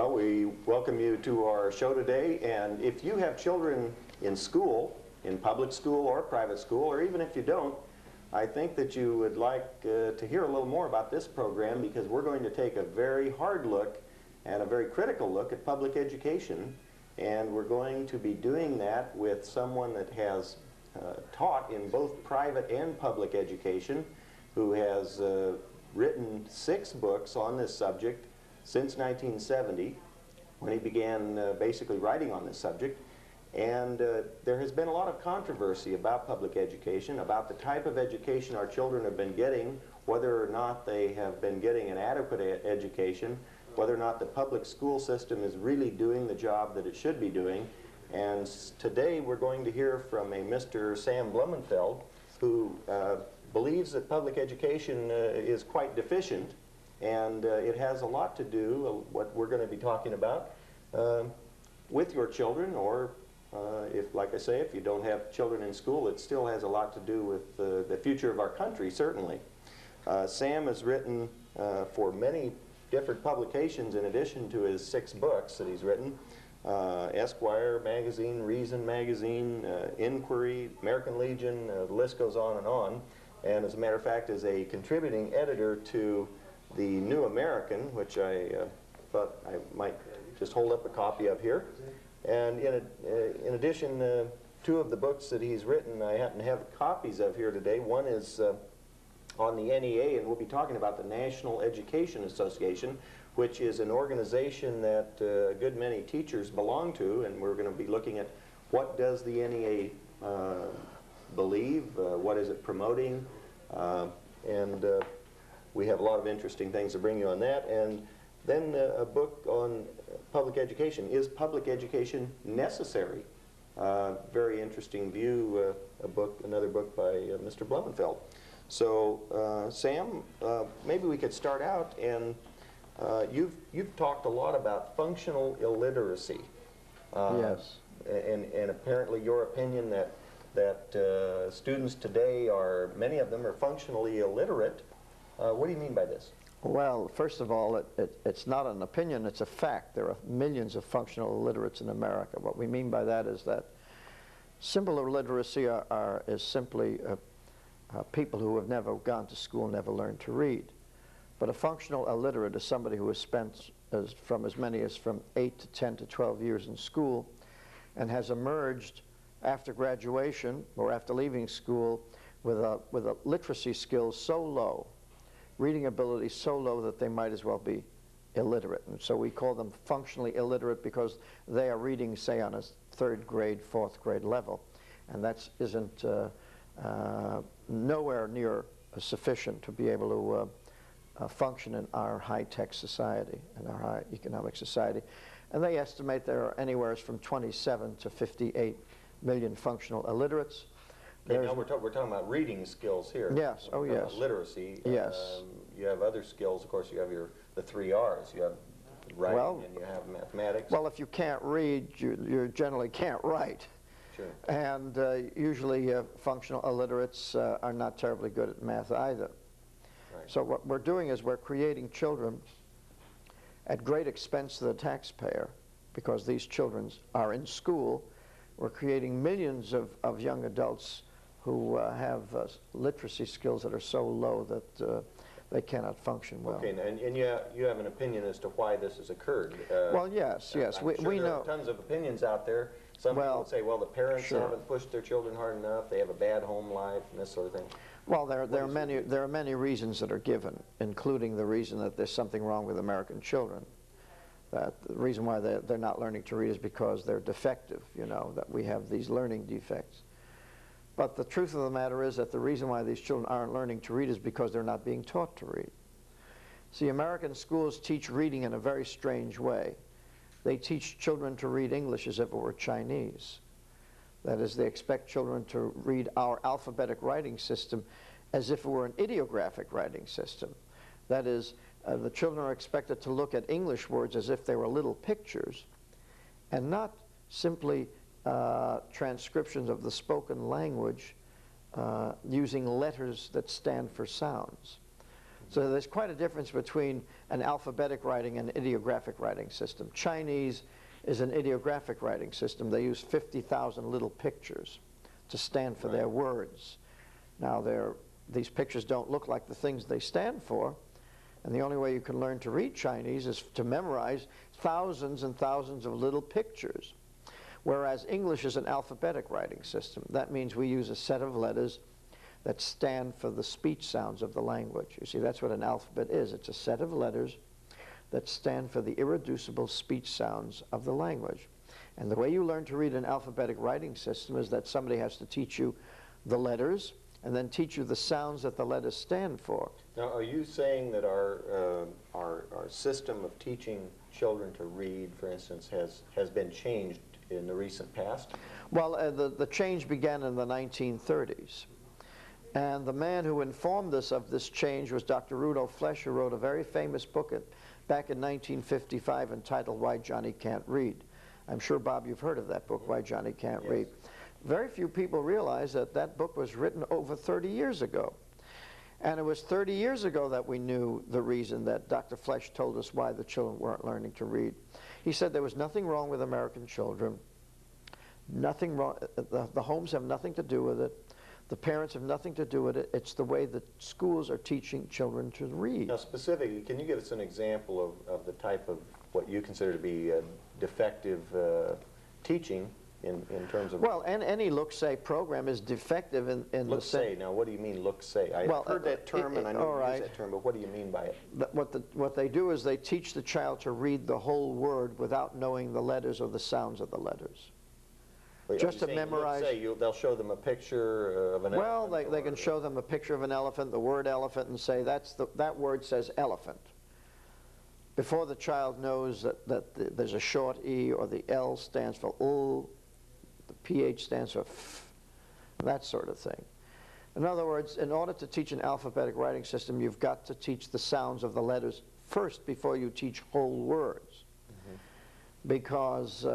Well, we welcome you to our show today, and if you have children in school, in public school or private school, or even if you don't, I think that you would like to hear a little more about this program, because we're going to take a very hard look and a very critical look at public education, and we're going to be doing that with someone that has taught in both private and public education, who has written 6 books on this subject since 1970, when he began basically writing on this subject. And there has been a lot of controversy about public education, about the type of education our children have been getting, whether or not they have been getting an adequate education, whether or not the public school system is really doing the job that it should be doing. And today we're going to hear from a Mr. Sam Blumenfeld, who believes that public education is quite deficient, and it has a lot to do, what we're going to be talking about, with your children, or if, like I say, if you don't have children in school, it still has a lot to do with the future of our country, certainly. Sam has written for many different publications in addition to his 6 books that he's written. Esquire magazine, Reason magazine, Inquiry, American Legion, the list goes on. And as a matter of fact, is a contributing editor to the New American, which I thought I might just hold up a copy of here. And in addition, 2 of the books that he's written, I happen to have copies of here today. One is on the NEA, and we'll be talking about the National Education Association, which is an organization that a good many teachers belong to, and we're going to be looking at what does the NEA believe, what is it promoting, and we have a lot of interesting things to bring you on that. And then a book on public education. Is public education necessary? Very interesting view, another book by Mr. Blumenfeld. So Sam, maybe we could start out, and you've talked a lot about functional illiteracy. Yes. And apparently your opinion that students today many of them are functionally illiterate. What do you mean by this? Well, first of all, it's not an opinion, it's a fact. There are millions of functional illiterates in America. What we mean by that is that simple illiteracy is simply people who have never gone to school, never learned to read. But a functional illiterate is somebody who has spent from 8 to 10 to 12 years in school and has emerged after graduation or after leaving school with a literacy skills so low, reading ability so low, that they might as well be illiterate. And so we call them functionally illiterate because they are reading, say, on a 3rd grade, 4th grade level. And that isn't nowhere near sufficient to be able to function in our high-tech society, in our high economic society. And they estimate there are anywhere from 27 to 58 million functional illiterates. Okay, now we're talking about reading skills here. Yes, oh yes. Literacy. Yes. You have other skills, of course. You have the 3 R's. You have writing, and you have mathematics. Well, if you can't read, you generally can't write. Sure. And usually functional illiterates are not terribly good at math either. Right. So what we're doing is we're creating children at great expense to the taxpayer, because these children are in school. We're creating millions of young adults who have literacy skills that are so low that they cannot function well. Okay, and you have an opinion as to why this has occurred. Well, yes. I'm sure we there know are tons of opinions out there. Some people would say, well, the parents sure. haven't pushed their children hard enough, they have a bad home life, and this sort of thing. Well, there are many reasons that are given, including the reason that there's something wrong with American children. That the reason why they're not learning to read is because they're defective, you know, that we have these learning defects. But the truth of the matter is that the reason why these children aren't learning to read is because they're not being taught to read. See, American schools teach reading in a very strange way. They teach children to read English as if it were Chinese. That is, they expect children to read our alphabetic writing system as if it were an ideographic writing system. That is, the children are expected to look at English words as if they were little pictures, and not simply transcriptions of the spoken language using letters that stand for sounds. So there's quite a difference between an alphabetic writing and an ideographic writing system. Chinese is an ideographic writing system. They use 50,000 little pictures to stand for their words. Now, these pictures don't look like the things they stand for, and the only way you can learn to read Chinese is to memorize thousands and thousands of little pictures. Whereas English is an alphabetic writing system. That means we use a set of letters that stand for the speech sounds of the language. You see, that's what an alphabet is. It's a set of letters that stand for the irreducible speech sounds of the language. And the way you learn to read an alphabetic writing system is that somebody has to teach you the letters and then teach you the sounds that the letters stand for. Now, are you saying that our system of teaching children to read, for instance, has been changed in the recent past? Well, the change began in the 1930s. And the man who informed us of this change was Dr. Rudolf Flesch, who wrote a very famous book back in 1955 entitled Why Johnny Can't Read. I'm sure, Bob, you've heard of that book, Why Johnny Can't Read. Very few people realize that that book was written over 30 years ago. And it was 30 years ago that we knew the reason that Dr. Flesch told us why the children weren't learning to read. He said there was nothing wrong with American children. Nothing wrong. The homes have nothing to do with it. The parents have nothing to do with it. It's the way that schools are teaching children to read. Now, specifically, can you give us an example of the type of what you consider to be defective teaching in terms of... Well, and any look-say program is defective in the sense... Look-say, now what do you mean look-say? I've heard that term and I know you use that term, but what do you mean by it? What they do is they teach the child to read the whole word without knowing the letters or the sounds of the letters. Just to memorize. They'll show them a picture of an elephant? Well, they can show them a picture of an elephant, the word elephant, and say that word says elephant. Before the child knows that there's a short E, or the L stands for ul, the PH stands for f, that sort of thing. In other words, in order to teach an alphabetic writing system, you've got to teach the sounds of the letters first before you teach whole words. Because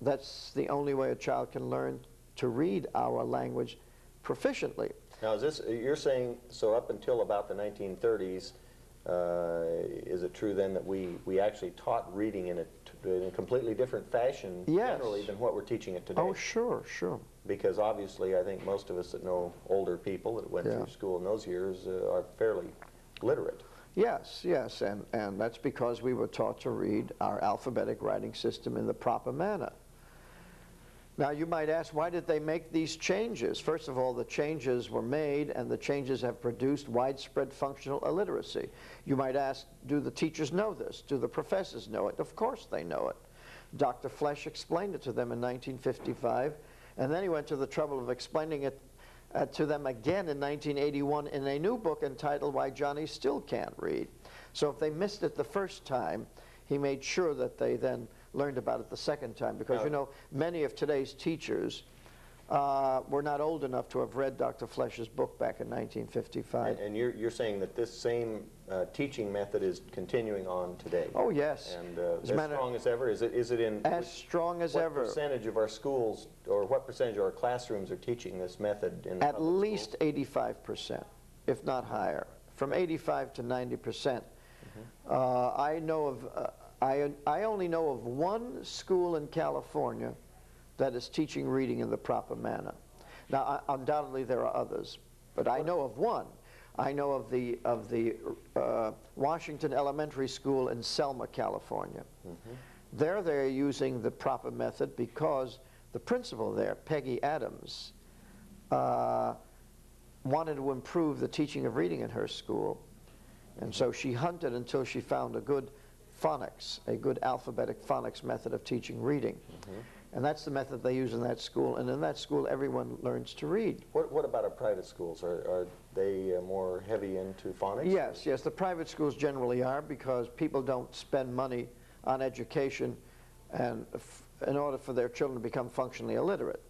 that's the only way a child can learn to read our language proficiently. Now, you're saying, so up until about the 1930s, is it true then that we actually taught reading in a completely different fashion generally than what we're teaching it today? Oh, sure, sure. Because obviously I think most of us that know older people that went through school in those years are fairly literate. Yes, yes, and that's because we were taught to read our alphabetic writing system in the proper manner. Now, you might ask, why did they make these changes? First of all, the changes were made, and the changes have produced widespread functional illiteracy. You might ask, do the teachers know this? Do the professors know it? Of course they know it. Dr. Flesch explained it to them in 1955, and then he went to the trouble of explaining it to them again in 1981 in a new book entitled Why Johnny Still Can't Read. So if they missed it the first time, he made sure that they then learned about it the second time, because you know, many of today's teachers were not old enough to have read Dr. Flesch's book back in 1955. And you're saying that this same teaching method is continuing on today? Oh, yes. And as strong as ever? Is it in... As strong as ever. What percentage of our schools, or what percentage of our classrooms are teaching this method in At least 85%, if not higher. From 85 to 90%. I know of... I only know of one school in California that is teaching reading in the proper manner. Now, undoubtedly there are others, but I know of one. I know of the Washington Elementary School in Selma, California. There they're using the proper method because the principal there, Peggy Adams, wanted to improve the teaching of reading in her school. And so she hunted until she found a good phonics, a good alphabetic phonics method of teaching reading. And that's the method they use in that school, and in that school everyone learns to read. What about our private schools? Are they more heavy into phonics? Yes, yes, the private schools generally are, because people don't spend money on education and in order for their children to become functionally illiterate.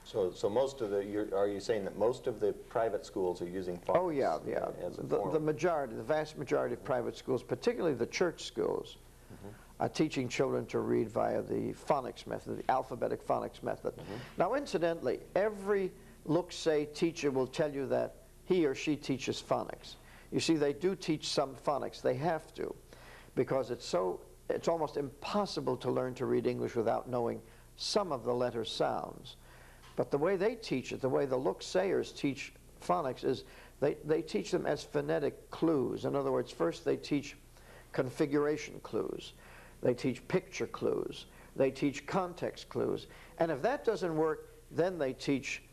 So most of are you saying that most of the private schools are using phonics? Oh yeah, yeah. The majority, the vast majority of private schools, particularly the church schools, are teaching children to read via the phonics method, the alphabetic phonics method. Now, incidentally, every look-say teacher will tell you that he or she teaches phonics. You see, they do teach some phonics. They have to, because it's almost impossible to learn to read English without knowing some of the letter sounds. But the way they teach it, the way the look-sayers teach phonics, is they teach them as phonetic clues. In other words, first they teach configuration clues. They teach picture clues. They teach context clues. And if that doesn't work, then they teach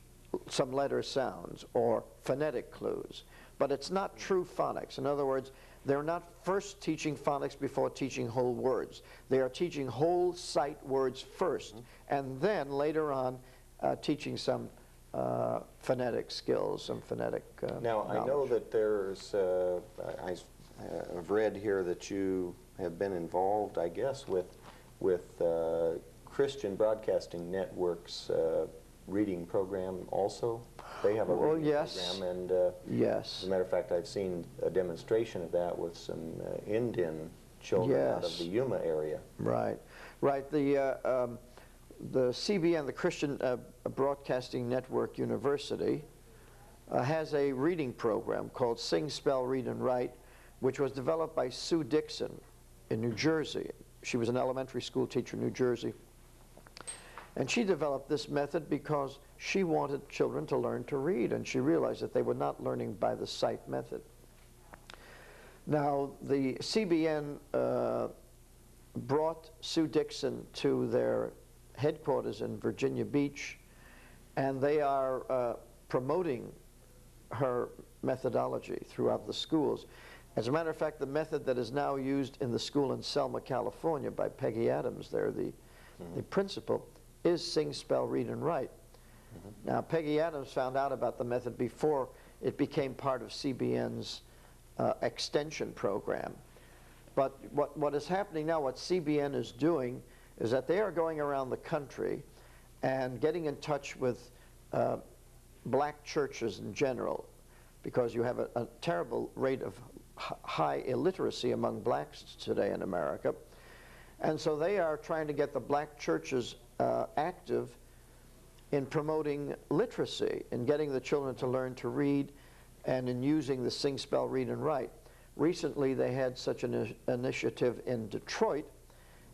some letter sounds or phonetic clues. But it's not true phonics. In other words, they're not first teaching phonics before teaching whole words. They are teaching whole sight words first, and then later on teaching some phonetic skills, some phonetic Now, knowledge. I know that there's, I've read here that you have been involved, I guess, with Christian Broadcasting Network's reading program also. They have a reading program, and yes. as a matter of fact, I've seen a demonstration of that with some Indian children out of the Yuma area. Right, right. The CBN, the Christian Broadcasting Network University, has a reading program called Sing, Spell, Read, and Write, which was developed by Sue Dixon in New Jersey. She was an elementary school teacher in New Jersey. And she developed this method because she wanted children to learn to read, and she realized that they were not learning by the sight method. Now, the CBN brought Sue Dixon to their headquarters in Virginia Beach, and they are promoting her methodology throughout the schools. As a matter of fact, the method that is now used in the school in Selma, California by Peggy Adams, there, the principal, is Sing, Spell, Read, and Write. Now, Peggy Adams found out about the method before it became part of CBN's extension program. But what is happening now, what CBN is doing, is that they are going around the country and getting in touch with black churches in general, because you have a terrible rate of high illiteracy among blacks today in America. And so they are trying to get the black churches active in promoting literacy, in getting the children to learn to read, and in using the Sing, Spell, Read, and Write. Recently, they had such an initiative in Detroit,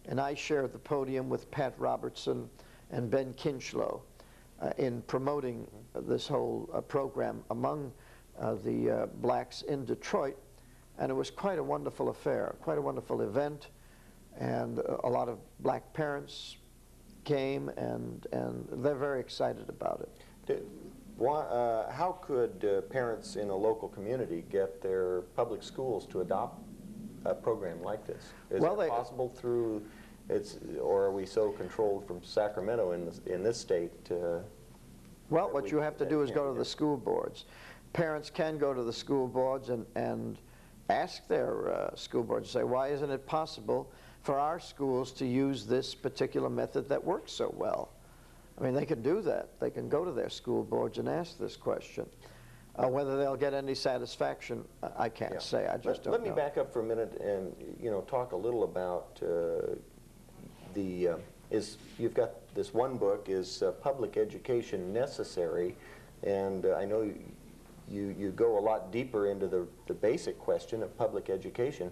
and I shared the podium with Pat Robertson and Ben Kinchlow in promoting this whole program among the blacks in Detroit, and it was quite a wonderful affair, quite a wonderful event, and a lot of black parents came, and they're very excited about it. How could parents in a local community get their public schools to adopt a program like this? Is it possible through, or are we so controlled from Sacramento in this state? Well, what you have to do is go to the school boards. Parents can go to the school boards and ask their school boards, say, why isn't it possible for our schools to use this particular method that works so well? I mean, they can do that. They can go to their school boards and ask this question. Whether they'll get any satisfaction, I can't say. I just don't know. Let me back up for a minute and talk a little about you've got this one book, Is Public Education Necessary? And I know you go a lot deeper into the basic question of public education.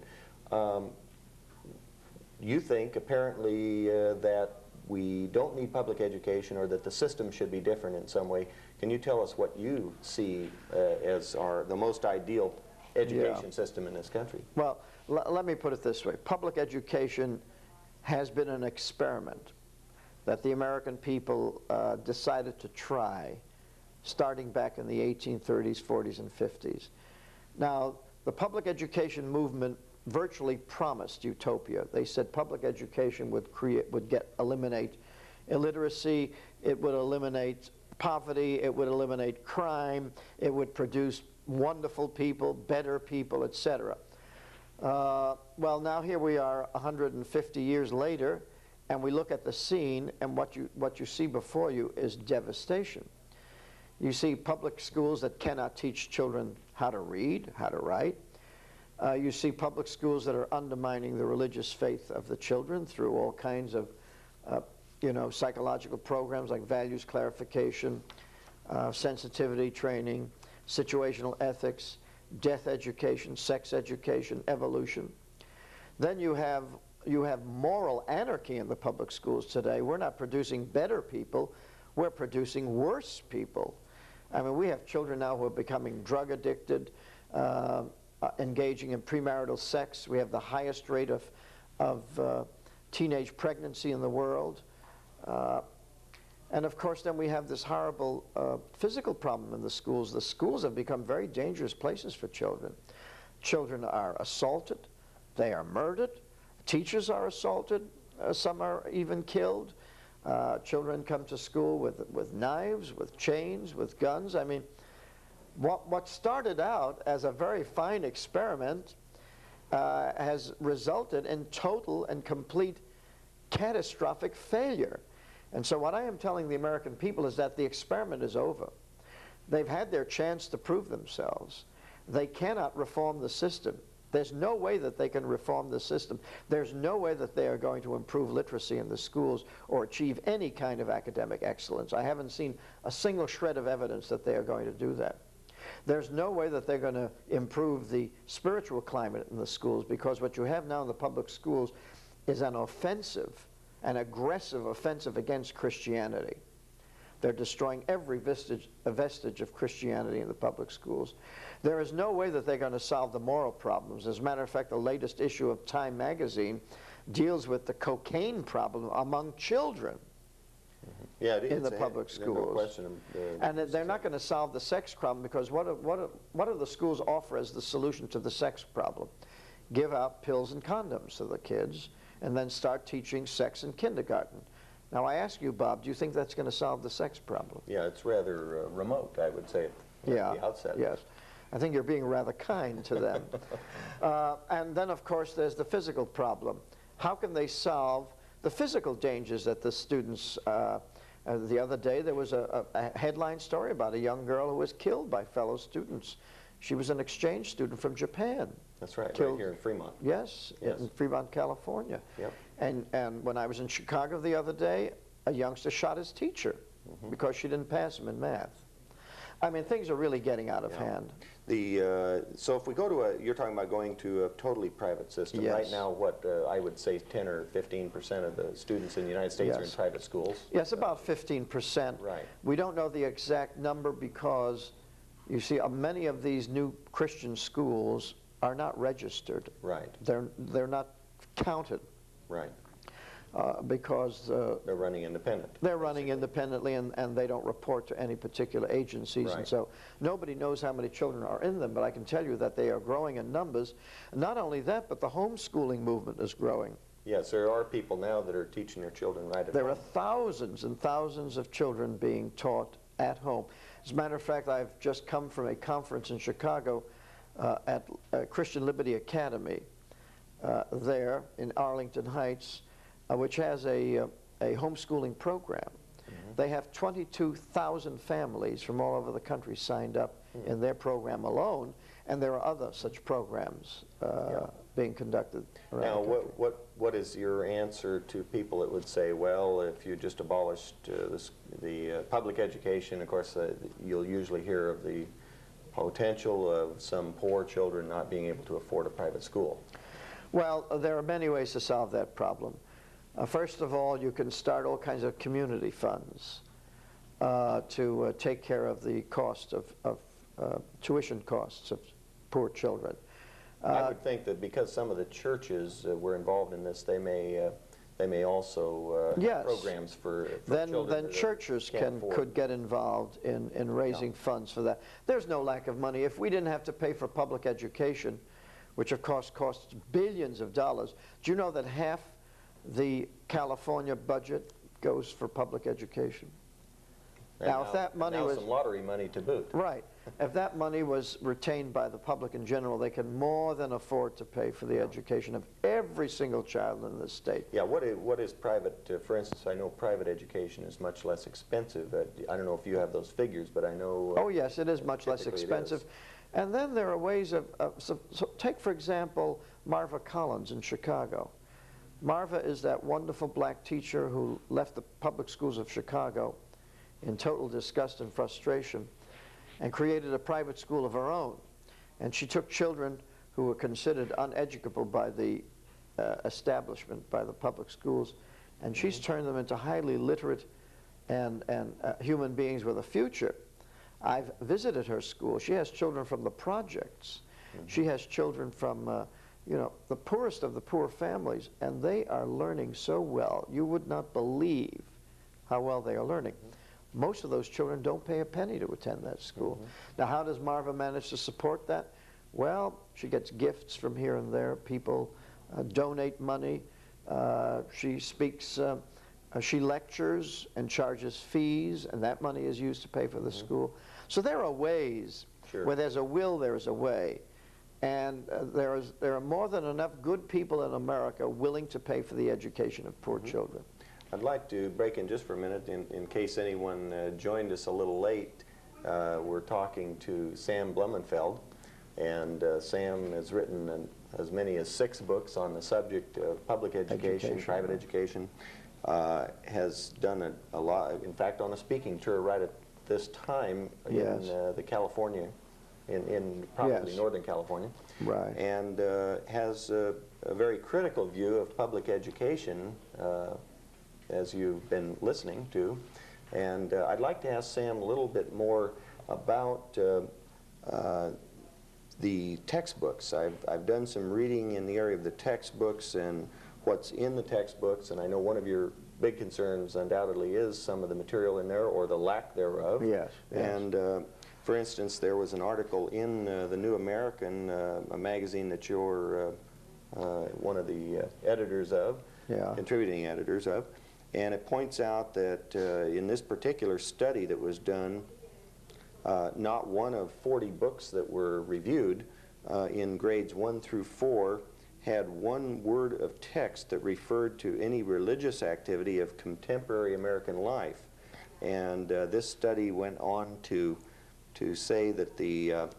You think, apparently, that we don't need public education, or that the system should be different in some way. Can you tell us what you see as the most ideal education system in this country? Well, let me put it this way. Public education has been an experiment that the American people decided to try, starting back in the 1830s, 40s, and 50s. Now, the public education movement virtually promised utopia. They said public education would eliminate illiteracy, it would eliminate poverty, it would eliminate crime, it would produce wonderful people, better people, etc. Well, now here we are 150 years later, and we look at the scene, and what you see before you is devastation. You see public schools that cannot teach children how to read, how to write. You see public schools that are undermining the religious faith of the children through all kinds of psychological programs like values clarification, sensitivity training, situational ethics, death education, sex education, evolution. Then you have moral anarchy in the public schools today. We're not producing better people, we're producing worse people. I mean, we have children now who are becoming drug addicted, engaging in premarital sex. We have the highest rate of teenage pregnancy in the world. And of course, then we have this horrible physical problem in the schools. The schools have become very dangerous places for children. Children are assaulted, they are murdered, teachers are assaulted, some are even killed. Children come to school with knives, with chains, with guns. I mean, what started out as a very fine experiment has resulted in total and complete catastrophic failure. And so what I am telling the American people is that the experiment is over. They've had their chance to prove themselves. They cannot reform the system. There's no way that they can reform the system. There's no way that they are going to improve literacy in the schools or achieve any kind of academic excellence. I haven't seen a single shred of evidence that they are going to do that. There's no way that they're going to improve the spiritual climate in the schools, because what you have now in the public schools is an offensive, an aggressive offensive against Christianity. They're destroying every vestige of Christianity in the public schools. There is no way that they're going to solve the moral problems. As a matter of fact, the latest issue of Time magazine deals with the cocaine problem among children. Yeah, in the public schools. No question. And they're not going to solve the sex problem, because what do the schools offer as the solution to the sex problem? Give out pills and condoms to the kids, and then start teaching sex in kindergarten. Now I ask you, Bob, do you think that's going to solve the sex problem? Yeah, it's rather remote, I would say, at the outset. Yes. I think you're being rather kind to them. And then, of course, there's the physical problem. How can they solve the physical dangers that the students... the other day there was a headline story about a young girl who was killed by fellow students. She was an exchange student from Japan. That's right, Killed, right here in Fremont. Yes, in Fremont, California. Yep. And when I was in Chicago the other day, a youngster shot his teacher because she didn't pass him in math. I mean, things are really getting out of hand. So if we go to you're talking about going to a totally private system. Yes. Right now, what I would say 10 or 15% of the students in the United States are in private schools. Yes, about 15%. Right. We don't know the exact number because, you see, many of these new Christian schools are not registered. Right. They're not counted. Right. Because they're running independent. They're running independently, and they don't report to any particular agencies. Right. And so nobody knows how many children are in them, but I can tell you that they are growing in numbers. Not only that, but the homeschooling movement is growing. Yes, there are people now that are teaching their children right at home. There are thousands and thousands of children being taught at home. As a matter of fact, I've just come from a conference in Chicago at Christian Liberty Academy there in Arlington Heights, which has a homeschooling program. They have 22,000 families from all over the country signed up in their program alone, and there are other such programs being conducted around now, the country. what is your answer to people that would say, well, if you just abolished the public education, of course, you'll usually hear of the potential of some poor children not being able to afford a private school? Well, there are many ways to solve that problem. First of all, you can start all kinds of community funds to take care of the cost of tuition costs of poor children. I would think that because some of the churches were involved in this, they may also have programs for children. Then churches could get involved in raising funds for that. There's no lack of money. If we didn't have to pay for public education, which of course costs billions of dollars, do you know that half the California budget goes for public education? Now, if that money was... some lottery money to boot. Right. If that money was retained by the public in general, they can more than afford to pay for the education of every single child in the state. Yeah, what is private, for instance, I know private education is much less expensive. I don't know if you have those figures, but I know... oh, yes, it is much less expensive. And then there are ways of... so take, for example, Marva Collins in Chicago. Marva is that wonderful black teacher who left the public schools of Chicago in total disgust and frustration and created a private school of her own. And she took children who were considered uneducable by the establishment, by the public schools, and she's turned them into highly literate and human beings with a future. I've visited her school. She has children from the projects. She has children from you know, the poorest of the poor families, and they are learning so well. You would not believe how well they are learning. Most of those children don't pay a penny to attend that school. Now, how does Marva manage to support that? Well, she gets gifts from here and there. People donate money. She speaks, she lectures and charges fees, and that money is used to pay for the school. So there are ways. Where there's a will, there is a way. And there are more than enough good people in America willing to pay for the education of poor children. I'd like to break in just for a minute in case anyone joined us a little late. We're talking to Sam Blumenfeld, and Sam has written as many as 6 books on the subject of public education, private education. Has done a lot, in fact, on a speaking tour right at this time in the California, in probably Northern California, right? And has a very critical view of public education, as you've been listening to. And I'd like to ask Sam a little bit more about the textbooks. I've done some reading in the area of the textbooks and what's in the textbooks, and I know one of your big concerns undoubtedly is some of the material in there or the lack thereof. Yes. And for instance, there was an article in the New American, a magazine that you're one of the editors of, contributing editors of, and it points out that in this particular study that was done, not one of 40 books that were reviewed in grades 1 through 4 had one word of text that referred to any religious activity of contemporary American life. And this study went on to say that the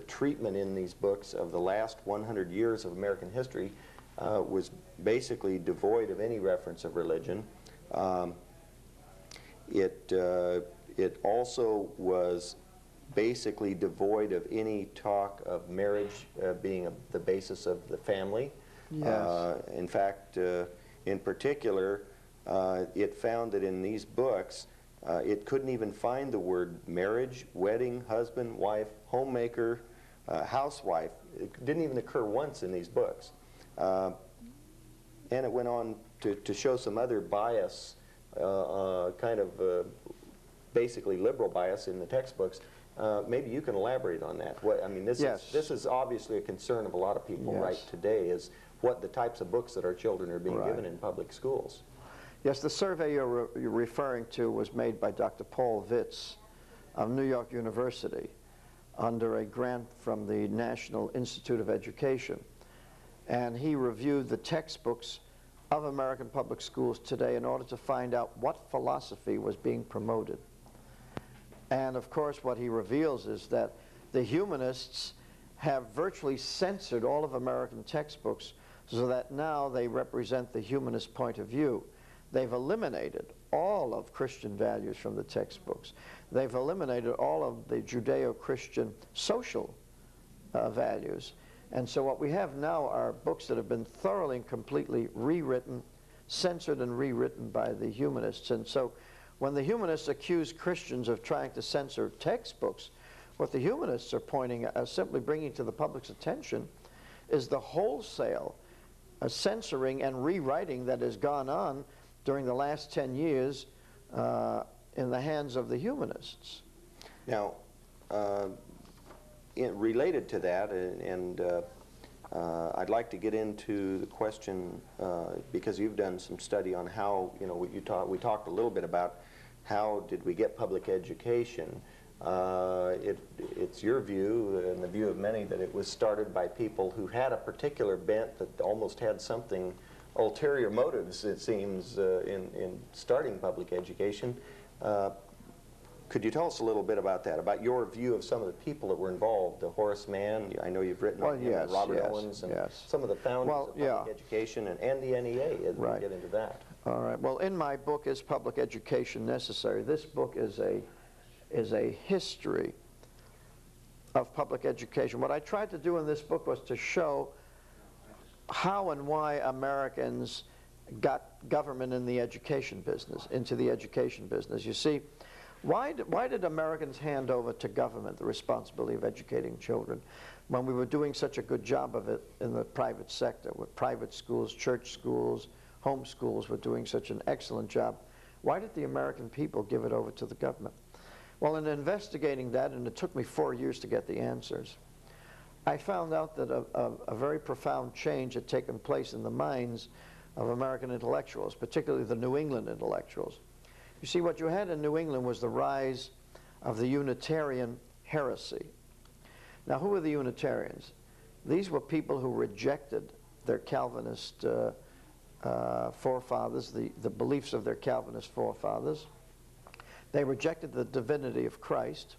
treatment in these books of the last 100 years of American history was basically devoid of any reference of religion. It also was basically devoid of any talk of marriage being the basis of the family. Yes. In fact, in particular, it found that in these books, it couldn't even find the word marriage, wedding, husband, wife, homemaker, housewife. It didn't even occur once in these books. And it went on to show some other bias, kind of basically liberal bias in the textbooks. Maybe you can elaborate on that. I mean, this is obviously a concern of a lot of people right today, is what the types of books that our children are being given in public schools. Yes, the survey you're referring to was made by Dr. Paul Vitz of New York University under a grant from the National Institute of Education. And he reviewed the textbooks of American public schools today in order to find out what philosophy was being promoted. And of course, what he reveals is that the humanists have virtually censored all of American textbooks so that now they represent the humanist point of view. They've eliminated all of Christian values from the textbooks. They've eliminated all of the Judeo-Christian social values. And so what we have now are books that have been thoroughly and completely rewritten, censored and rewritten by the humanists. And so when the humanists accuse Christians of trying to censor textbooks, what the humanists are pointing at, simply bringing to the public's attention, is the wholesale censoring and rewriting that has gone on during the last 10 years in the hands of the humanists. Now, related to that, and I'd like to get into the question, because you've done some study on how, you know, we talked a little bit about how did we get public education. It's your view, and the view of many, that it was started by people who had a particular bent that almost had something, ulterior motives, it seems, in starting public education. Could you tell us a little bit about that, about your view of some of the people that were involved? Horace Mann, I know you've written on him, Robert Owens, and some of the founders of public education, and the NEA, as we get into that. All right. Well, in my book, Is Public Education Necessary? This book is a history of public education. What I tried to do in this book was to show how and why Americans got government in the education business, into the education business. You see, why did Americans hand over to government the responsibility of educating children when we were doing such a good job of it in the private sector, with private schools, church schools, home schools were doing such an excellent job? Why did the American people give it over to the government? Well, in investigating that, and it took me 4 years to get the answers, I found out that a very profound change had taken place in the minds of American intellectuals, particularly the New England intellectuals. You see, what you had in New England was the rise of the Unitarian heresy. Now, who were the Unitarians? These were people who rejected their Calvinist forefathers, the beliefs of their Calvinist forefathers. They rejected the divinity of Christ.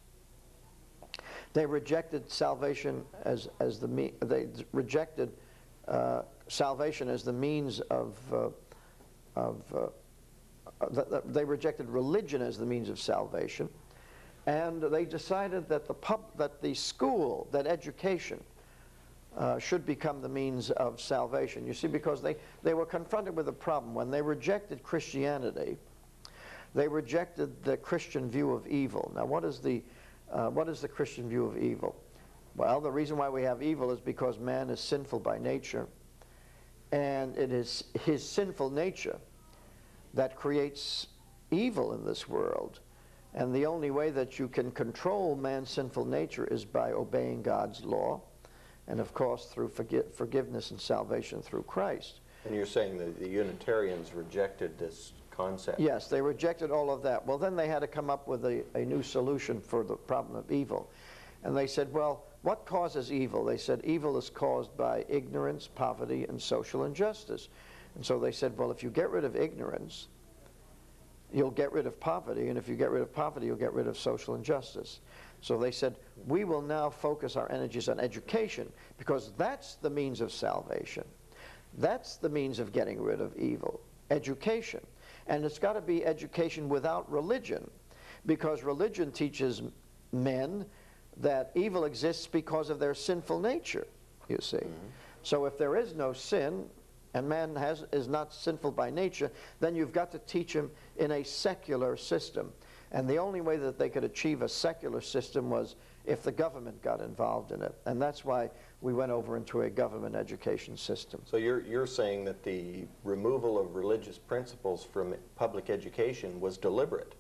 They rejected salvation they rejected salvation as the means they rejected religion as the means of salvation, and they decided that the school, that education, should become the means of salvation. You see, because they were confronted with a problem. When they rejected Christianity, they rejected the Christian view of evil. Now, what is the Christian view of evil? Well, the reason why we have evil is because man is sinful by nature, and it is his sinful nature that creates evil in this world. And the only way that you can control man's sinful nature is by obeying God's law, and of course through forgiveness and salvation through Christ. And you're saying that the Unitarians rejected this concept? Yes, they rejected all of that. Well, then they had to come up with a new solution for the problem of evil. And they said, well, what causes evil? They said evil is caused by ignorance, poverty, and social injustice. And so they said, well, if you get rid of ignorance, you'll get rid of poverty, and if you get rid of poverty, you'll get rid of social injustice. So they said, we will now focus our energies on education, because that's the means of salvation. That's the means of getting rid of evil, education. And it's got to be education without religion, because religion teaches men that evil exists because of their sinful nature, you see. Mm-hmm. So if there is no sin, and man is not sinful by nature, then you've got to teach him in a secular system. And the only way that they could achieve a secular system was if the government got involved in it. And that's why we went over into a government education system. So you're saying that the removal of religious principles from public education was deliberate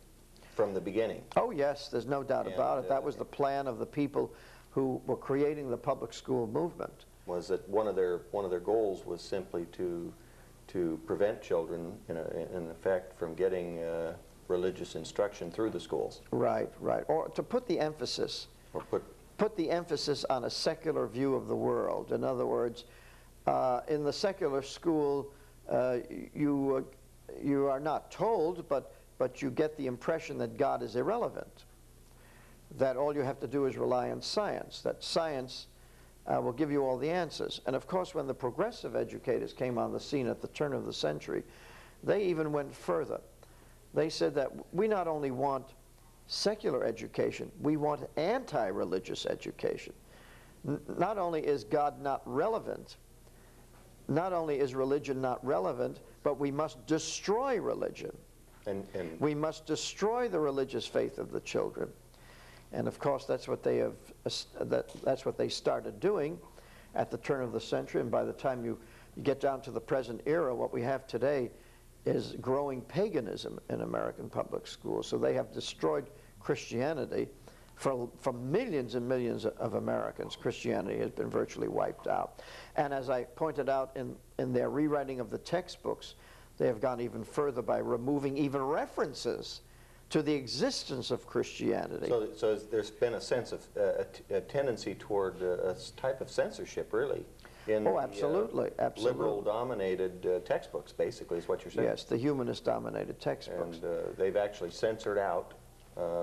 from the beginning? Oh yes, there's no doubt about it. That was the plan of the people who were creating the public school movement. Was that one of their goals was simply to prevent children, in effect, from getting religious instruction through the schools? Right, right. Or to put the emphasis, put the emphasis on a secular view of the world. In other words, in the secular school, you are not told, but you get the impression that God is irrelevant, that all you have to do is rely on science, that science will give you all the answers. And of course, when the progressive educators came on the scene at the turn of the century, they even went further. They said that we not only want secular education, we want anti-religious education. Not only is God not relevant, not only is religion not relevant, but we must destroy religion. And we must destroy the religious faith of the children. And of course, that's what they that's what they started doing at the turn of the century. And by the time you get down to the present era, what we have today is growing paganism in American public schools. So they have destroyed Christianity. For millions and millions of Americans, Christianity has been virtually wiped out. And as I pointed out in their rewriting of the textbooks, they have gone even further by removing even references to the existence of Christianity. So there's been a sense of a tendency toward a type of censorship, really, in absolutely. liberal-dominated textbooks, basically, is what you're saying. Yes, the humanist-dominated textbooks. And they've actually censored out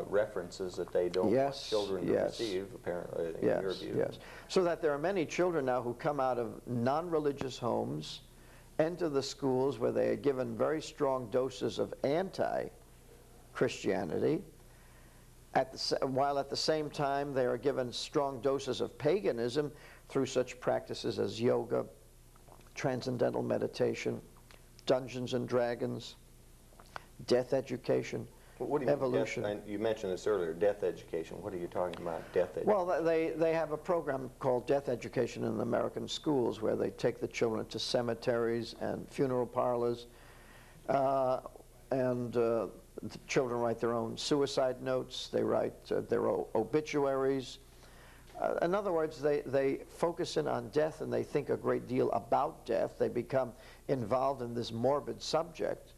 references that they don't want children to receive, apparently, in your view. Yes. So that there are many children now who come out of non-religious homes, enter the schools where they are given very strong doses of anti-Christianity, While at the same time they are given strong doses of paganism through such practices as yoga, transcendental meditation, Dungeons and Dragons, death education, What do you evolution. mean, you mentioned this earlier, death education. What are you talking about, death education? Well, they have a program called death education in American schools where they take the children to cemeteries and funeral parlors, and the children write their own suicide notes, they write their obituaries. In other words, they focus in on death and they think a great deal about death. They become involved in this morbid subject.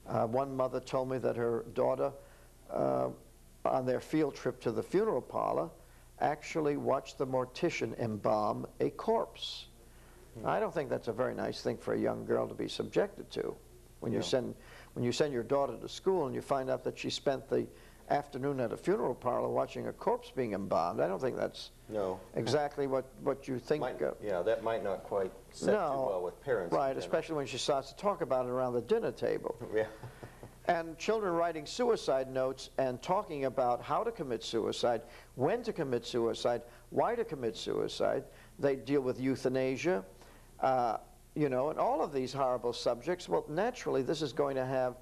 One mother told me that her daughter, on their field trip to the funeral parlor, actually watched the mortician embalm a corpse. I don't think that's a very nice thing for a young girl to be subjected to. When you send your daughter to school and you find out that she spent the afternoon at a funeral parlor watching a corpse being embalmed, I don't think that's exactly what you think. Yeah, that might not quite set too well with parents. Right, especially when she starts to talk about it around the dinner table. Yeah. And children writing suicide notes and talking about how to commit suicide, when to commit suicide, why to commit suicide. They deal with euthanasia, and all of these horrible subjects. Well, naturally, this is going to have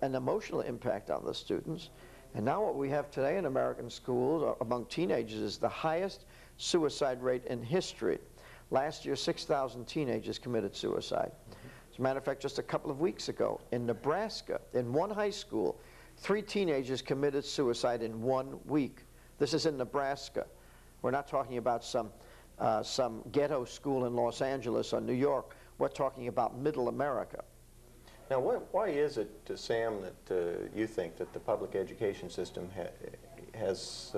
an emotional impact on the students. And now what we have today in American schools among teenagers is the highest suicide rate in history. Last year, 6,000 teenagers committed suicide. As a matter of fact, just a couple of weeks ago, in Nebraska, in one high school, 3 teenagers committed suicide in 1 week. This is in Nebraska. We're not talking about some ghetto school in Los Angeles or New York. We're talking about middle America. Now, why is it, Sam, that you think that the public education system has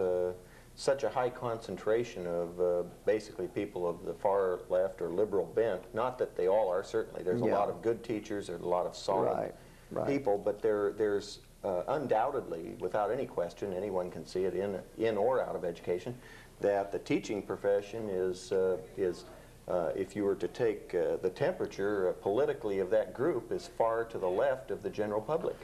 such a high concentration of basically people of the far left or liberal bent? Not that they all are, certainly. There's a lot of good teachers, there's a lot of solid people, but there's undoubtedly, without any question, anyone can see it in or out of education, that the teaching profession is if you were to take the temperature politically of that group, is far to the left of the general public.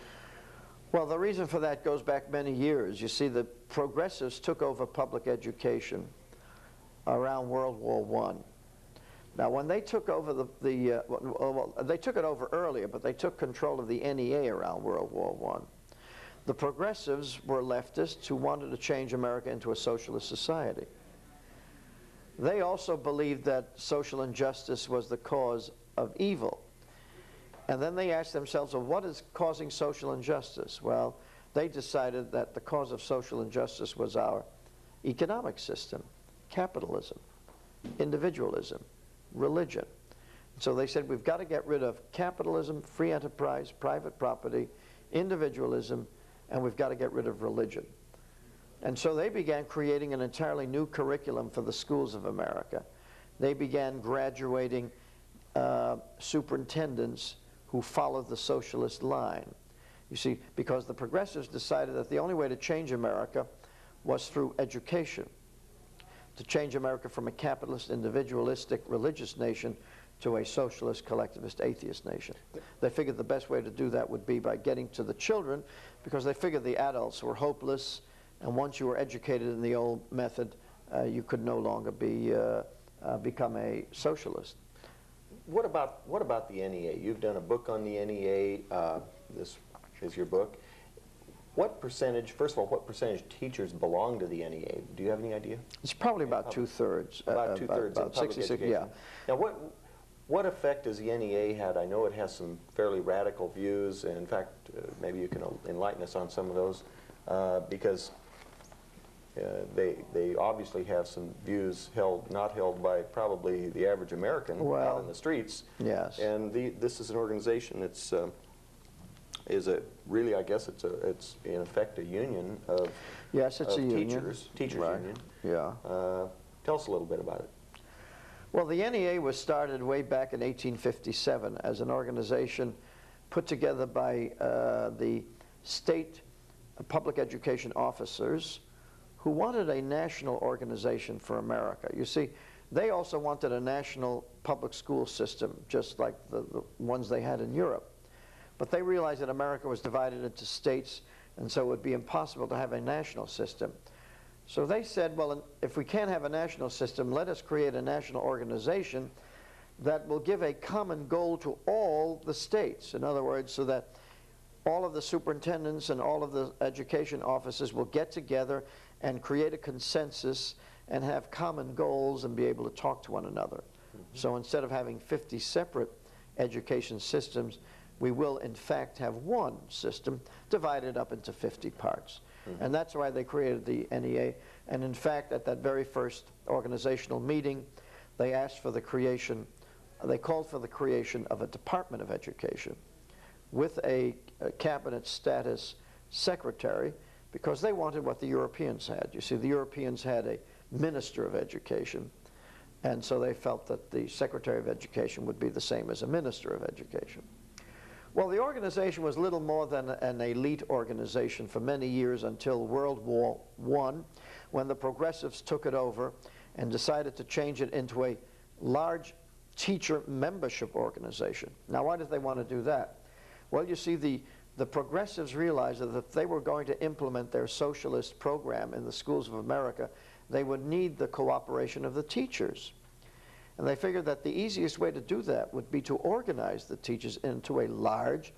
Well, the reason for that goes back many years. You see, the progressives took over public education around World War I. Now, when they took over they took it over earlier, but they took control of the NEA around World War I. The progressives were leftists who wanted to change America into a socialist society. They also believed that social injustice was the cause of evil. And then they asked themselves, well, what is causing social injustice? Well, they decided that the cause of social injustice was our economic system, capitalism, individualism, religion. So they said, we've got to get rid of capitalism, free enterprise, private property, individualism, and we've got to get rid of religion. And so they began creating an entirely new curriculum for the schools of America. They began graduating superintendents who followed the socialist line. You see, because the progressives decided that the only way to change America was through education, to change America from a capitalist, individualistic, religious nation to a socialist, collectivist, atheist nation. They figured the best way to do that would be by getting to the children, because they figured the adults were hopeless, and once you were educated in the old method, you could no longer become a socialist. What about the NEA? You've done a book on the NEA. This is your book. What percentage, first of all, what percentage teachers belong to the NEA? Do you have any idea? It's probably about two-thirds. About two-thirds in public 66, education. yeah. Now, what effect has the NEA had? I know it has some fairly radical views, and in fact, maybe you can enlighten us on some of those, because they obviously have some views not held by probably the average American out in the streets. Yes. And this is an organization that's really, I guess it's in effect a union of yes, it's a union. Teachers right. union. Yeah. Tell us a little bit about it. Well, the NEA was started way back in 1857 as an organization put together by the state public education officers who wanted a national organization for America. You see, they also wanted a national public school system, just like the ones they had in Europe. But they realized that America was divided into states And so it would be impossible to have a national system. So they said, well, if we can't have a national system, let us create a national organization that will give a common goal to all the states. In other words, so that all of the superintendents and all of the education offices will get together and create a consensus and have common goals and be able to talk to one another. So instead of having 50 separate education systems, we will in fact have one system divided up into 50 parts. And that's why they created the NEA. And in fact, at that very first organizational meeting, they asked for the creation, they called for the creation of a Department of Education with a cabinet status secretary, because they wanted what the Europeans had. You see, the Europeans had a minister of education, and so they felt that the Secretary of Education would be the same as a minister of education. Well, the organization was little more than an elite organization for many years until World War I, when the progressives took it over and decided to change it into a large teacher membership organization. Now, why did they want to do that? Well, you see, the progressives realized that if they were going to implement their socialist program in the schools of America, they would need the cooperation of the teachers. And they figured that the easiest way to do that would be to organize the teachers into a large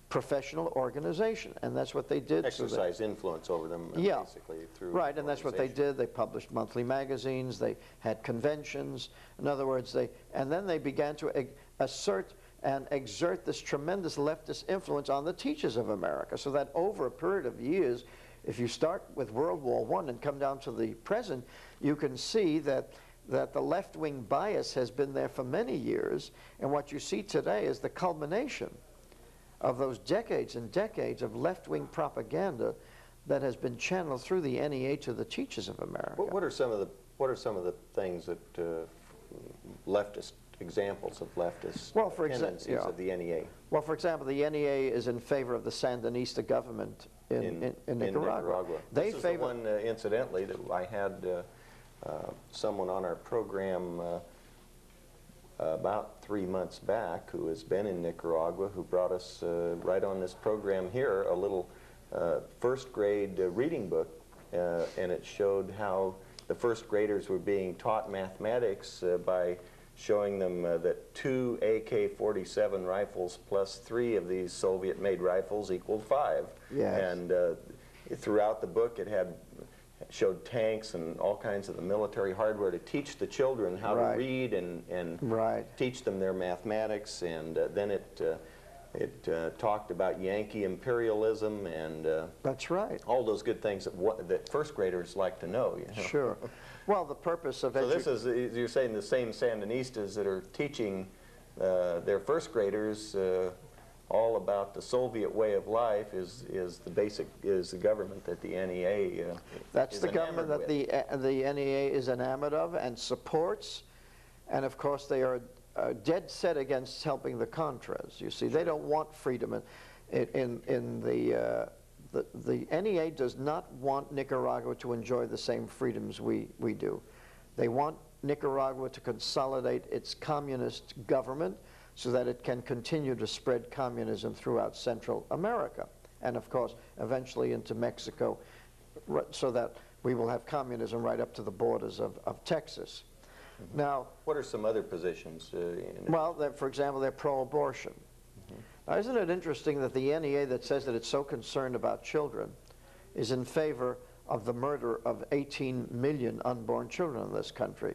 professional organization. And that's what they did. Exercise influence over them, basically, through right, and that's what they did. They published monthly magazines, they had conventions. In other words, and then they began to assert and exert this tremendous leftist influence on the teachers of America, so that over a period of years, if you start with World War I and come down to the present, you can see that the left-wing bias has been there for many years, and what you see today is the culmination of those decades and decades of left-wing propaganda that has been channeled through the NEA to the teachers of America. What are some of the things that leftist examples of leftist tendencies of the NEA? Well, for example, the NEA is in favor of the Sandinista government in Nicaragua. This is the one, incidentally, that I had someone on our program about 3 months back who has been in Nicaragua, who brought us right on this program here a little first grade reading book, and it showed how the first graders were being taught mathematics by showing them that 2 AK-47 rifles plus 3 of these Soviet-made rifles equaled 5. Yes. And throughout the book it showed tanks and all kinds of the military hardware to teach the children how to read and teach them their mathematics. And then it talked about Yankee imperialism and that's right. all those good things that first graders like to know. You know? Sure. Well, the purpose of so this is, you're saying, the same Sandinistas that are teaching their first graders all about the Soviet way of life is the government that the NEA that's the government that the NEA is enamored of and supports, and of course they are dead set against helping the Contras. You see, they don't want freedom. The NEA does not want Nicaragua to enjoy the same freedoms we do. They want Nicaragua to consolidate its communist government so that it can continue to spread communism throughout Central America, and of course eventually into Mexico, so that we will have communism right up to the borders of Texas. Mm-hmm. Now, what are some other positions? Well, for example, they're pro-abortion. Now, isn't it interesting that the NEA that says that it's so concerned about children is in favor of the murder of 18 million unborn children in this country?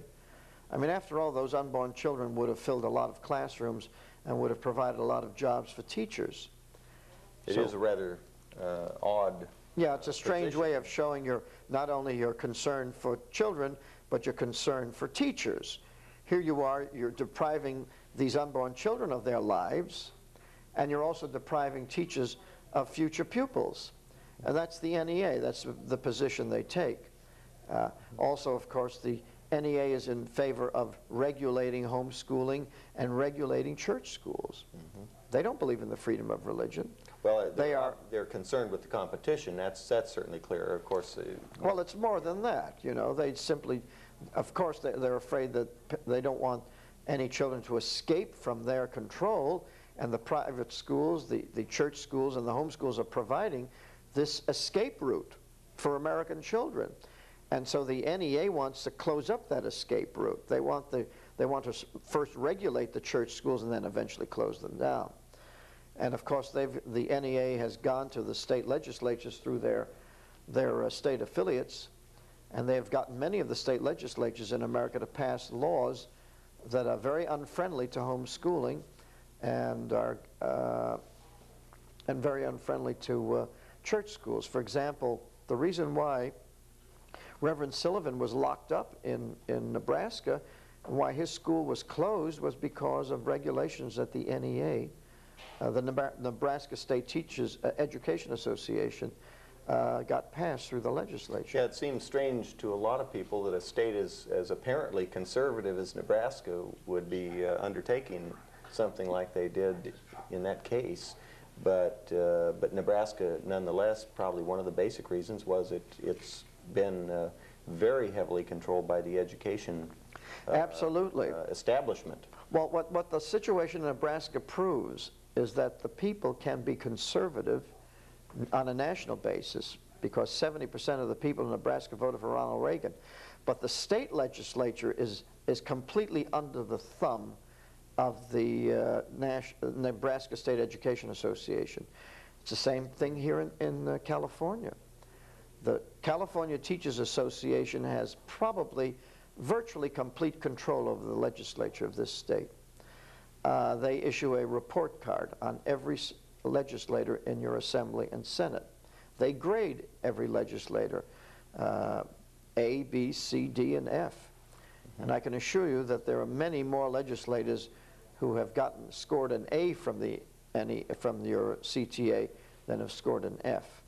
I mean, after all, those unborn children would have filled a lot of classrooms and would have provided a lot of jobs for teachers. It is a rather odd Yeah, it's a strange way of showing not only your concern for children, but your concern for teachers. Here you are, you're depriving these unborn children of their lives, and you're also depriving teachers of future pupils. And that's the NEA, that's the position they take. Also, of course, the NEA is in favor of regulating homeschooling and regulating church schools. Mm-hmm. They don't believe in the freedom of religion. Well, they're concerned with the competition. That's certainly clear. Of course. Well, it's more than that. You know, they simply, of course, they're afraid that they don't want any children to escape from their control. And the private schools, the church schools, and the homeschools are providing this escape route for American children. And so the NEA wants to close up that escape route. They want to first regulate the church schools and then eventually close them down. And of course, the NEA has gone to the state legislatures through their state affiliates, and they have gotten many of the state legislatures in America to pass laws that are very unfriendly to homeschooling and are very unfriendly to church schools. For example, the reason why Reverend Sullivan was locked up in Nebraska and why his school was closed was because of regulations at the NEA, the Nebraska State Teachers Education Association, got passed through the legislature. Yeah, it seems strange to a lot of people that a state as apparently conservative as Nebraska would be undertaking something like they did in that case. But Nebraska, nonetheless, probably one of the basic reasons was it's been very heavily controlled by the education Absolutely. Establishment. Well, what the situation in Nebraska proves is that the people can be conservative on a national basis because 70% of the people in Nebraska voted for Ronald Reagan. But the state legislature is completely under the thumb of the Nebraska State Education Association. It's the same thing here in California. The California Teachers Association has probably virtually complete control over the legislature of this state. They issue a report card on every legislator in your Assembly and Senate. They grade every legislator, A, B, C, D, and F. And I can assure you that there are many more legislators who have scored an A from your CTA than have scored an F.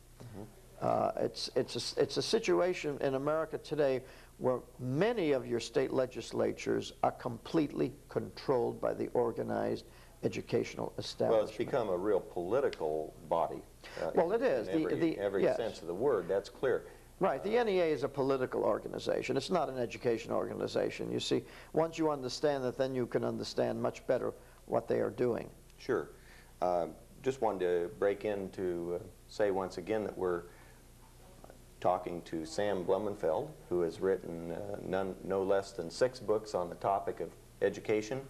It's a situation in America today where many of your state legislatures are completely controlled by the organized educational establishment. Well, it's become a real political body. Well, it is. In every yes. sense of the word, that's clear. Right. The NEA is a political organization. It's not an education organization. You see, once you understand that, then you can understand much better what they are doing. Sure. Just wanted to break in to say once again that we're talking to Sam Blumenfeld, who has written no less than 6 books on the topic of education,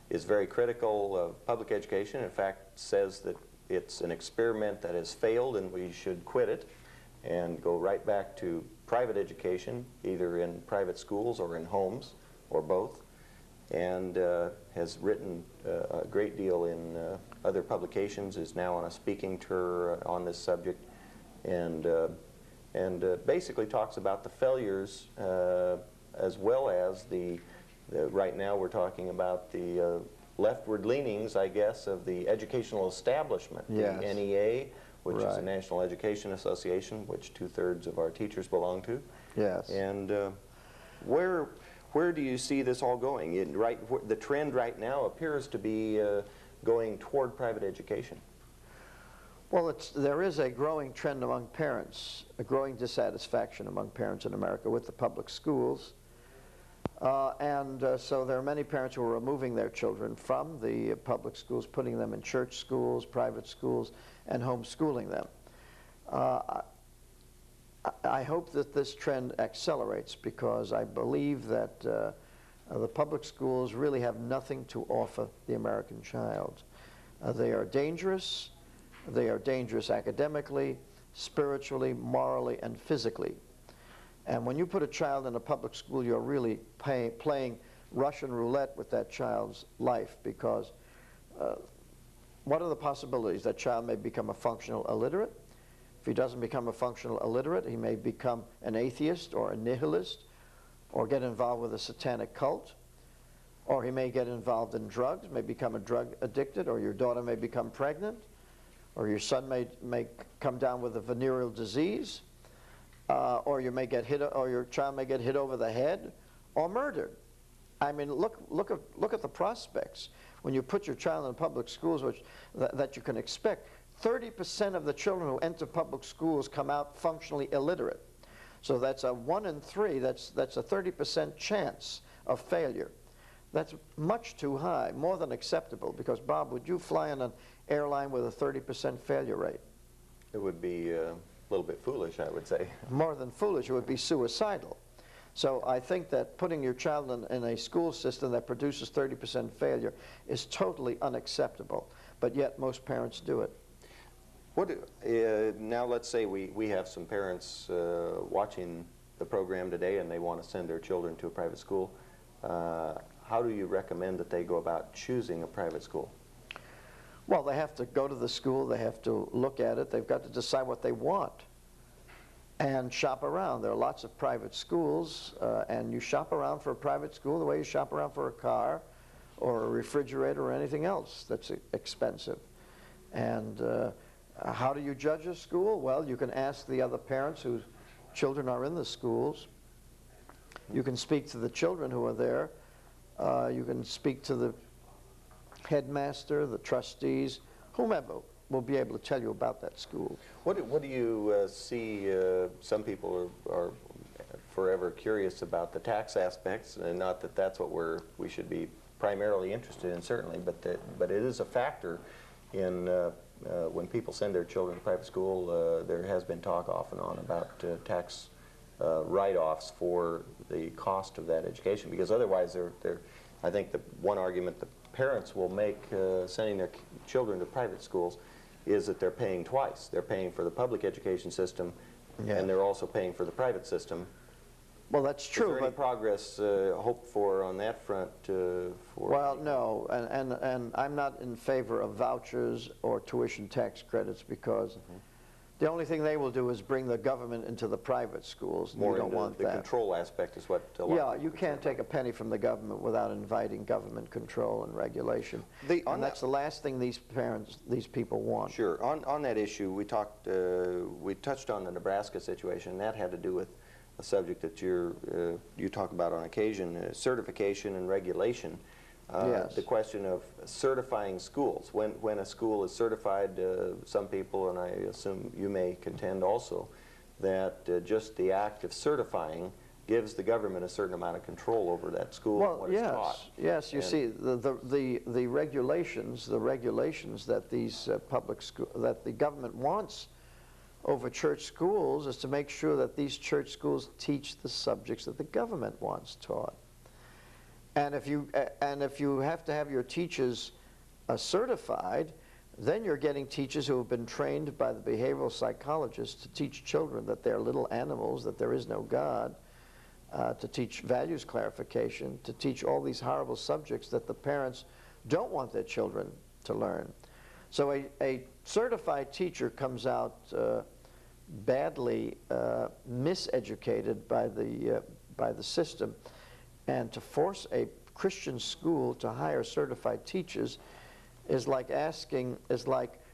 is very critical of public education. In fact, says that it's an experiment that has failed and we should quit it and go right back to private education, either in private schools or in homes, or both, and has written a great deal in other publications, is now on a speaking tour on this subject, and basically talks about the failures as well as right now we're talking about the leftward leanings, I guess, of the educational establishment, yes. the NEA, which is a Right. National Education Association, which 2/3 of our teachers belong to. Yes. And where do you see this all going? The trend right now appears to be going toward private education. Well, there is a growing trend among parents, a growing dissatisfaction among parents in America with the public schools. So there are many parents who are removing their children from the public schools, putting them in church schools, private schools, and homeschooling them. I hope that this trend accelerates because I believe that the public schools really have nothing to offer the American child. They are dangerous. They are dangerous academically, spiritually, morally, and physically. And when you put a child in a public school, you're really playing Russian roulette with that child's life because what are the possibilities? That child may become a functional illiterate. If he doesn't become a functional illiterate, he may become an atheist or a nihilist or get involved with a satanic cult, or he may get involved in drugs, may become a drug addicted, or your daughter may become pregnant, or your son may come down with a venereal disease, or you may get hit, or your child may get hit over the head, or murdered. I mean, look at the prospects when you put your child in public schools, that you can expect. 30% of the children who enter public schools come out functionally illiterate. So that's a 1 in 3. That's a 30% chance of failure. That's much too high, more than acceptable. Because Bob, would you fly on an airline with a 30% failure rate? It would be little bit foolish, I would say. More than foolish, it would be suicidal. So I think that putting your child in a school system that produces 30% failure is totally unacceptable, but yet most parents do it. Now let's say we have some parents watching the program today and they want to send their children to a private school. How do you recommend that they go about choosing a private school? Well, they have to go to the school, they have to look at it, they've got to decide what they want and shop around. There are lots of private schools, and you shop around for a private school the way you shop around for a car or a refrigerator or anything else that's expensive. And how do you judge a school? Well, you can ask the other parents whose children are in the schools. You can speak to the children who are there. You can speak to the headmaster, the trustees, whomever will be able to tell you about that school. What do you see? Some people are forever curious about the tax aspects, and not that that's what we should be primarily interested in, certainly, but it is a factor in when people send their children to private school. There has been talk off and on about tax write-offs for the cost of that education, because otherwise I think the one argument the parents will make sending their children to private schools is that they're paying twice. They're paying for the public education system, and they're also paying for the private system. Well, that's true. Is there any progress hoped for on that front? Well, no, and I'm not in favor of vouchers or tuition tax credits, because the only thing they will do is bring the government into the private schools. And More you don't want the that. control aspect is what a lot Yeah, of people you can't concerned take a penny from the government without inviting government control and regulation. And that's the last thing these people want. Sure. On that issue, we touched on the Nebraska situation, and that had to do with a subject that you talk about on occasion, certification and regulation. Yes. The question of certifying schools. When a school is certified, some people, and I assume you may contend also, that just the act of certifying gives the government a certain amount of control over that school and what it's taught. Yes, you see, the regulations that these that the government wants over church schools is to make sure that these church schools teach the subjects that the government wants taught. And if you have to have your teachers certified, then you're getting teachers who have been trained by the behavioral psychologists to teach children that they're little animals, that there is no God, to teach values clarification, to teach all these horrible subjects that the parents don't want their children to learn. So a certified teacher comes out badly miseducated by the system, and to force a Christian school to hire certified teachers is like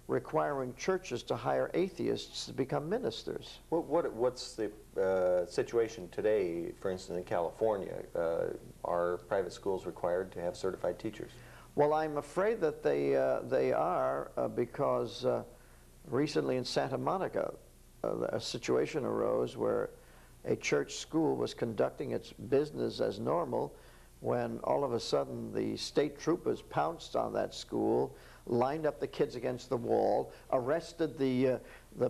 requiring churches to hire atheists to become ministers. What's the situation today, for instance, in California? Are private schools required to have certified teachers? Well, I'm afraid that they are, because recently in Santa Monica, a situation arose where a church school was conducting its business as normal when all of a sudden the state troopers pounced on that school, lined up the kids against the wall, arrested the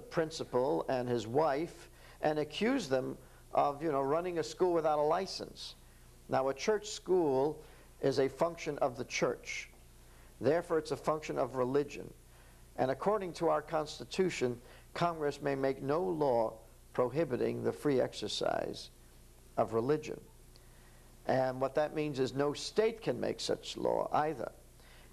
principal and his wife, and accused them of running a school without a license. Now, a church school is a function of the church. Therefore, it's a function of religion. And according to our Constitution, Congress may make no law prohibiting the free exercise of religion. And what that means is no state can make such law either.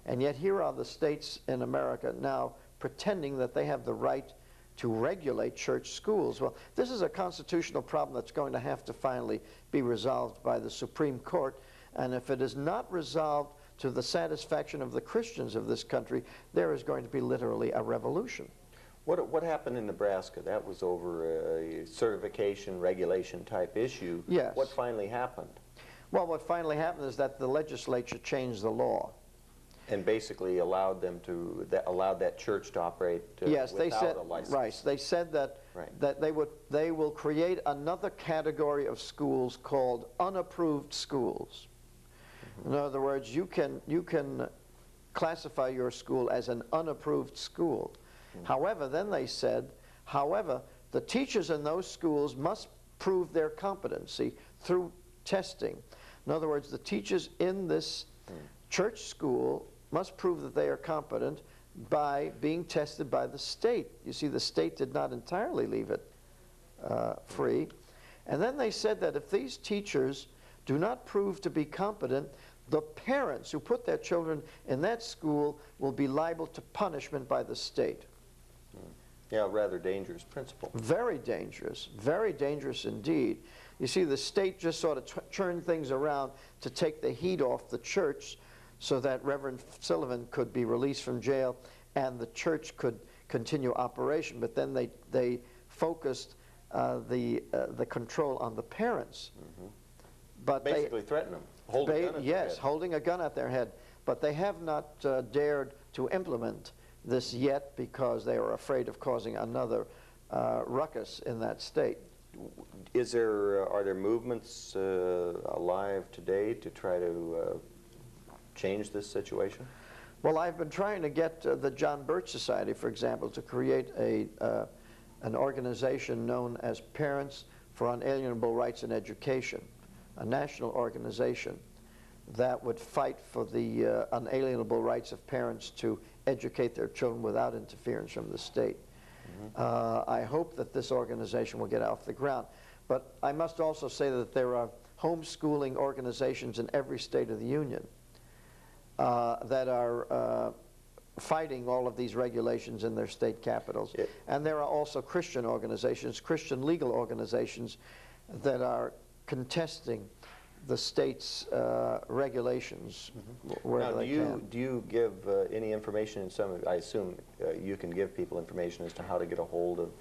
And yet here are the states in America now pretending that they have the right to regulate church schools. Well, this is a constitutional problem that's going to have to finally be resolved by the Supreme Court. And if it is not resolved to the satisfaction of the Christians of this country, there is going to be literally a revolution. What happened in Nebraska? That was over a certification, regulation type issue. Yes. What finally happened? Well, what finally happened is that the legislature changed the law. And basically allowed that church to operate yes, without a license. Right. They said that they will create another category of schools called unapproved schools. In other words, you can classify your school as an unapproved school. However, then they said, however, the teachers in those schools must prove their competency through testing. In other words, the teachers in this church school must prove that they are competent by being tested by the state. You see, the state did not entirely leave it free. And then they said that if these teachers do not prove to be competent, the parents who put their children in that school will be liable to punishment by the state. Yeah, rather dangerous principle. Very dangerous indeed. You see, the state just sort of turned things around to take the heat off the church so that Reverend Sullivan could be released from jail and the church could continue operation. But then they focused the control on the parents. But basically threaten them, hold a gun at their head. Holding a gun at their head. But they have not dared to implement this yet because they are afraid of causing another ruckus in that state. Are there movements alive today to try to change this situation? Well, I've been trying to get the John Birch Society, for example, to create an organization known as Parents for Unalienable Rights in Education, a national organization that would fight for the unalienable rights of parents to educate their children without interference from the state. I hope that this organization will get off the ground. But I must also say that there are homeschooling organizations in every state of the Union that are fighting all of these regulations in their state capitals. And there are also Christian organizations, Christian legal organizations, that are contesting the state's regulations wherever they can. Do you give any information I assume you can give people information as to how to get a hold of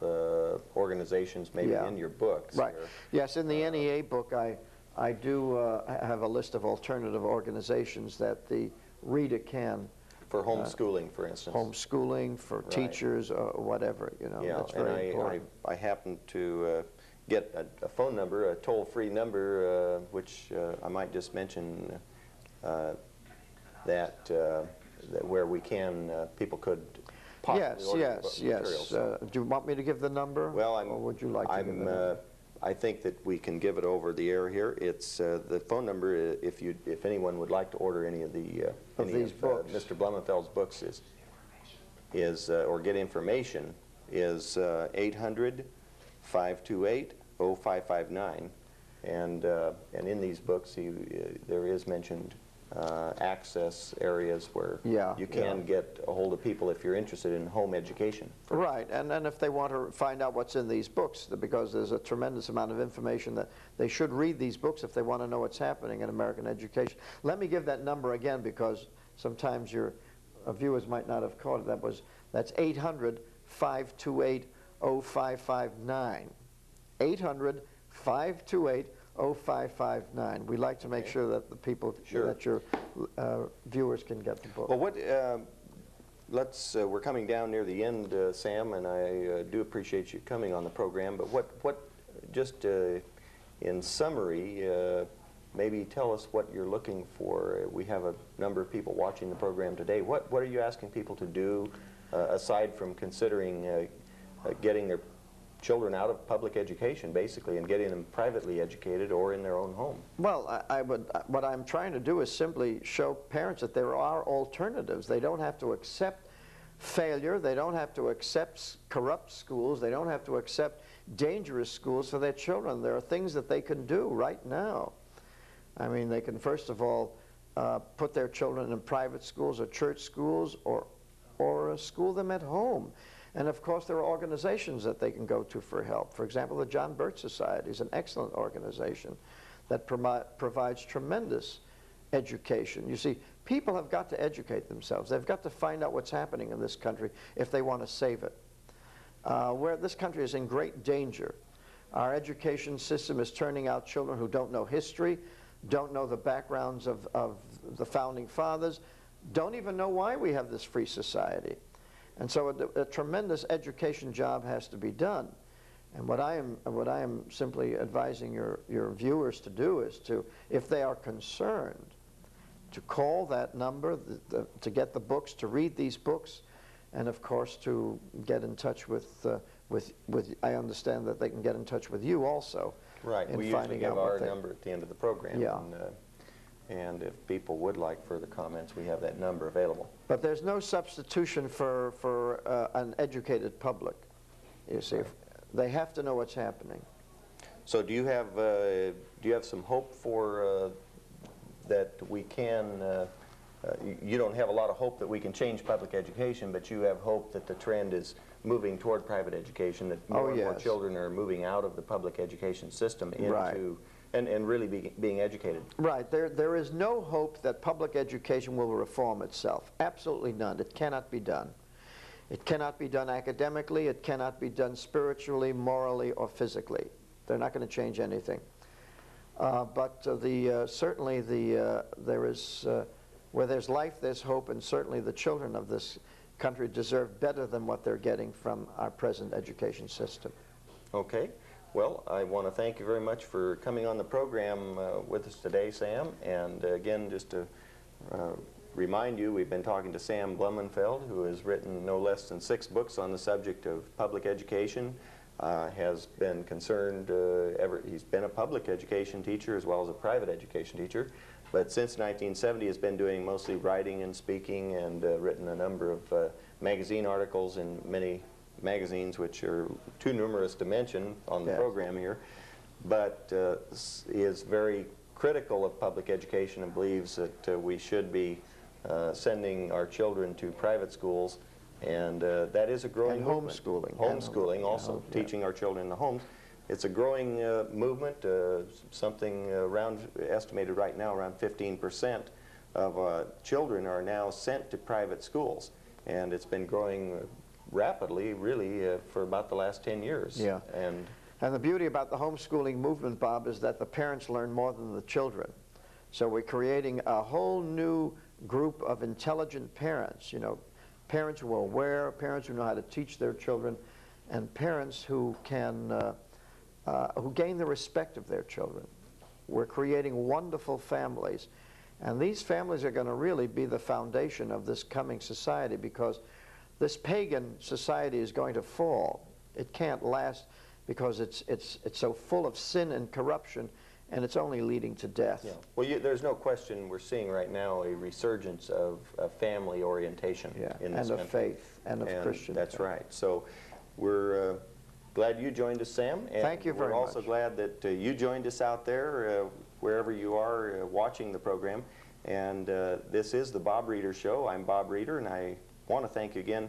organizations maybe in your books? Right. Yes, in the NEA book I do have a list of alternative organizations that the reader can. For homeschooling, for instance. Homeschooling, for teachers, or whatever, you know. Yeah, that's very important. I happen to get a phone number, a toll-free number, which I might just mention that where we can, people could possibly order materials. Do you want me to give the number? Well, or would you like to give the number? I think that we can give it over the air here. It's the phone number. If anyone would like to order any of these books, Mr. Blumenfeld's books or get information is 800-528-0559, and in these books there is mentioned access areas where you can get a hold of people if you're interested in home education. Right, and then if they want to find out what's in these books, because there's a tremendous amount of information that they should read these books if they want to know what's happening in American education. Let me give that number again because sometimes your viewers might not have caught it. That's 800-528-0559. 800-528-0559. We like to make sure that the people, that your viewers can get the book. Well, we're coming down near the end, Sam, and I do appreciate you coming on the program, but just in summary, maybe tell us what you're looking for. We have a number of people watching the program today. What are you asking people to do, aside from considering getting their children out of public education, basically, and getting them privately educated or in their own home? Well, what I'm trying to do is simply show parents that there are alternatives. They don't have to accept failure. They don't have to accept corrupt schools. They don't have to accept dangerous schools for their children. There are things that they can do right now. I mean, they can, first of all, put their children in private schools or church schools or school them at home. And of course, there are organizations that they can go to for help. For example, the John Birch Society is an excellent organization that provides tremendous education. You see, people have got to educate themselves. They've got to find out what's happening in this country if they want to save it. Where this country is in great danger. Our education system is turning out children who don't know history, don't know the backgrounds of the founding fathers, don't even know why we have this free society. And so a tremendous education job has to be done. And what I am simply advising your viewers to do is to, if they are concerned, to call that number, to get the books, to read these books, and of course to get in touch with I understand that they can get in touch with you also. Right. In We usually finding give out what our they- number at the end of the program. Yeah. And if people would like further comments, we have that number available. But there's no substitution for an educated public. You see, Right. they have to know what's happening. So do you have some hope for that we can? You don't have a lot of hope that we can change public education, but you have hope that the trend is moving toward private education, that more and more yes. children are moving out of the public education system into Right. and really being educated. Right. There is no hope that public education will reform itself. Absolutely none. It cannot be done. It cannot be done academically. It cannot be done spiritually, morally, or physically. They're not going to change anything. But certainly there is, where there's life, there's hope, and certainly the children of this country deserve better than what they're getting from our present education system. Okay. Well, I want to thank you very much for coming on the program with us today, Sam. And again, just to remind you, we've been talking to Sam Blumenfeld, who has written no less than 6 books on the subject of public education. Has been concerned, he's been a public education teacher as well as a private education teacher, but since 1970 has been doing mostly writing and speaking, and written a number of magazine articles in many magazines which are too numerous to mention on the Yes. program here, but is very critical of public education and believes that we should be sending our children to private schools. And that is a growing And movement. homeschooling. Homeschooling also, Yeah. teaching our children in the homes. It's a growing movement, something estimated right now around 15% of children are now sent to private schools. And it's been growing rapidly, really, for about the last 10 years. Yeah. And the beauty about the homeschooling movement, Bob, is that the parents learn more than the children. So we're creating a whole new group of intelligent parents, you know, parents who are aware, parents who know how to teach their children, and parents who can, who gain the respect of their children. We're creating wonderful families, and these families are going to really be the foundation of this coming society, because this pagan society is going to fall. It can't last because it's so full of sin and corruption, and it's only leading to death. yeah. Well, there's no question we're seeing right now a resurgence of family orientation Yeah, in this and of country. faith, and of Christian That's faith. right. So we're glad you joined us, Sam. And Thank you very we're also much. glad that you joined us out there, wherever you are watching the program. And this is the Bob Reeder Show. I'm Bob Reeder, and I want to thank you again.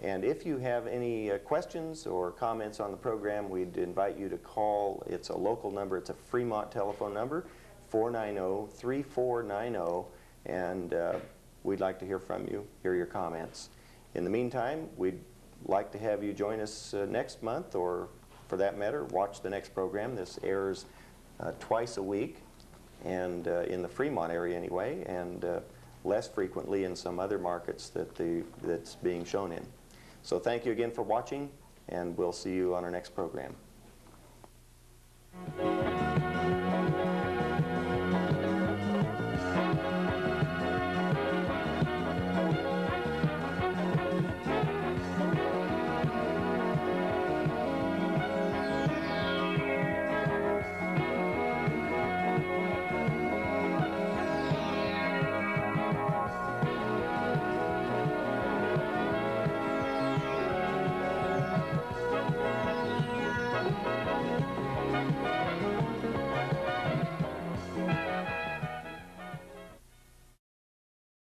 And if you have any questions or comments on the program, we'd invite you to call. It's a local number. It's a Fremont telephone number, 490-3490, and we'd like to hear from you, hear your comments. In the meantime, we'd like to have you join us next month, or for that matter, watch the next program. This airs twice a week, and in the Fremont area anyway, and less frequently in some other markets that's being shown in. So thank you again for watching, and we'll see you on our next program.